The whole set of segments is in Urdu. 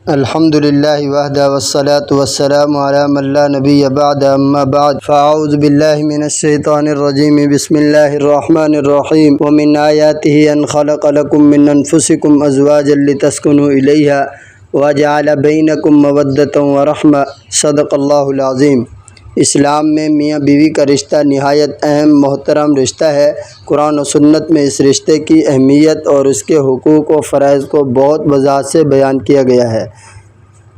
الحمدللہ وحدہ والصلاة والسلام علی من لا نبی بعد اما بعد فاعوذ باللہ من الشیطان الرجیم بسم اللہ الرحمن الرحیم ومن آیاتہ ان خلق لکم من انفسکم ازواجا لتسکنوا الیہا وجعل بینکم مودۃ ورحمہ صدق اللہ العظیم۔ اسلام میں میاں بیوی کا رشتہ نہایت اہم محترم رشتہ ہے۔ قرآن و سنت میں اس رشتے کی اہمیت اور اس کے حقوق و فرائض کو بہت وضاحت سے بیان کیا گیا ہے۔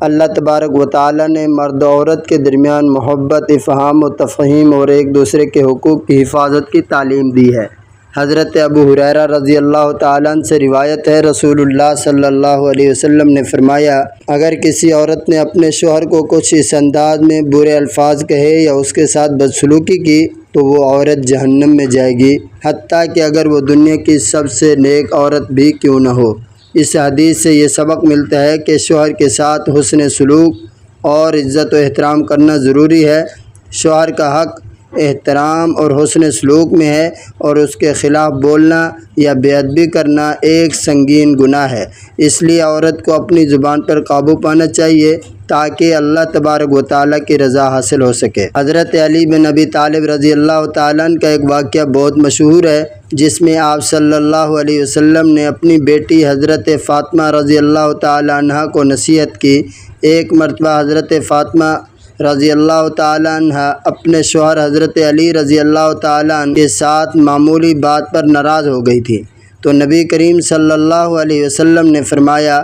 اللہ تبارک و تعالی نے مرد و عورت کے درمیان محبت، افہام و تفہیم اور ایک دوسرے کے حقوق کی حفاظت کی تعلیم دی ہے۔ حضرت ابو ہریرہ رضی اللہ تعالیٰ عنہ سے روایت ہے، رسول اللہ صلی اللہ علیہ وسلم نے فرمایا، اگر کسی عورت نے اپنے شوہر کو کچھ اس انداز میں برے الفاظ کہے یا اس کے ساتھ بدسلوکی کی تو وہ عورت جہنم میں جائے گی، حتیٰ کہ اگر وہ دنیا کی سب سے نیک عورت بھی کیوں نہ ہو۔ اس حدیث سے یہ سبق ملتا ہے کہ شوہر کے ساتھ حسن سلوک اور عزت و احترام کرنا ضروری ہے۔ شوہر کا حق احترام اور حسن سلوک میں ہے اور اس کے خلاف بولنا یا بے ادبی کرنا ایک سنگین گناہ ہے۔ اس لیے عورت کو اپنی زبان پر قابو پانا چاہیے تاکہ اللہ تبارک و تعالیٰ کی رضا حاصل ہو سکے۔ حضرت علی بن ابی طالب رضی اللہ تعالیٰ عنہ کا ایک واقعہ بہت مشہور ہے، جس میں آپ صلی اللہ علیہ وسلم نے اپنی بیٹی حضرت فاطمہ رضی اللہ تعالیٰ عنہ کو نصیحت کی۔ ایک مرتبہ حضرت فاطمہ رضی اللہ تعالیٰ عنہ اپنے شوہر حضرت علی رضی اللہ تعالیٰ عنہ کے ساتھ معمولی بات پر ناراض ہو گئی تھی، تو نبی کریم صلی اللہ علیہ وسلم نے فرمایا،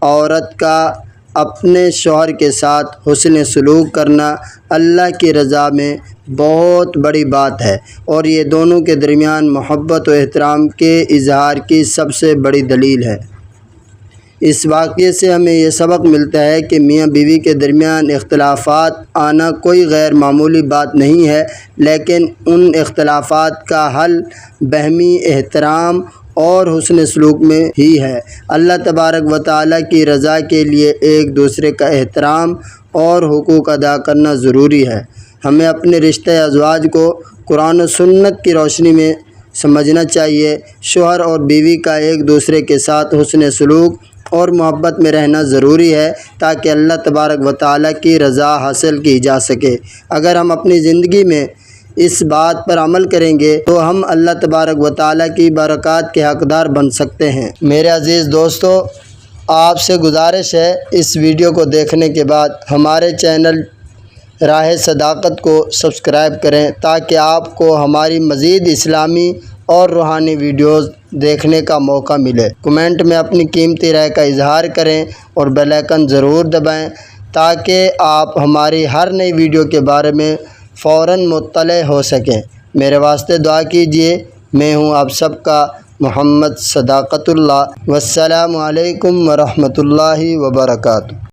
عورت کا اپنے شوہر کے ساتھ حسن سلوک کرنا اللہ کی رضا میں بہت بڑی بات ہے اور یہ دونوں کے درمیان محبت و احترام کے اظہار کی سب سے بڑی دلیل ہے۔ اس واقعے سے ہمیں یہ سبق ملتا ہے کہ میاں بیوی کے درمیان اختلافات آنا کوئی غیر معمولی بات نہیں ہے، لیکن ان اختلافات کا حل باہمی احترام اور حسن سلوک میں ہی ہے۔ اللہ تبارک و تعالیٰ کی رضا کے لیے ایک دوسرے کا احترام اور حقوق ادا کرنا ضروری ہے۔ ہمیں اپنے رشتہ ازواج کو قرآن و سنت کی روشنی میں سمجھنا چاہیے۔ شوہر اور بیوی کا ایک دوسرے کے ساتھ حسن سلوک اور محبت میں رہنا ضروری ہے تاکہ اللہ تبارک و تعالیٰ کی رضا حاصل کی جا سکے۔ اگر ہم اپنی زندگی میں اس بات پر عمل کریں گے تو ہم اللہ تبارک و تعالیٰ کی برکات کے حقدار بن سکتے ہیں۔ میرے عزیز دوستو، آپ سے گزارش ہے، اس ویڈیو کو دیکھنے کے بعد ہمارے چینل راہ صداقت کو سبسکرائب کریں تاکہ آپ کو ہماری مزید اسلامی اور روحانی ویڈیوز دیکھنے کا موقع ملے۔ کمنٹ میں اپنی قیمتی رائے کا اظہار کریں اور بیل آئیکن ضرور دبائیں تاکہ آپ ہماری ہر نئی ویڈیو کے بارے میں فوراً مطلع ہو سکیں۔ میرے واسطے دعا کیجیے۔ میں ہوں آپ سب کا محمد صداقت اللہ۔ والسلام علیکم ورحمۃ اللہ وبرکاتہ۔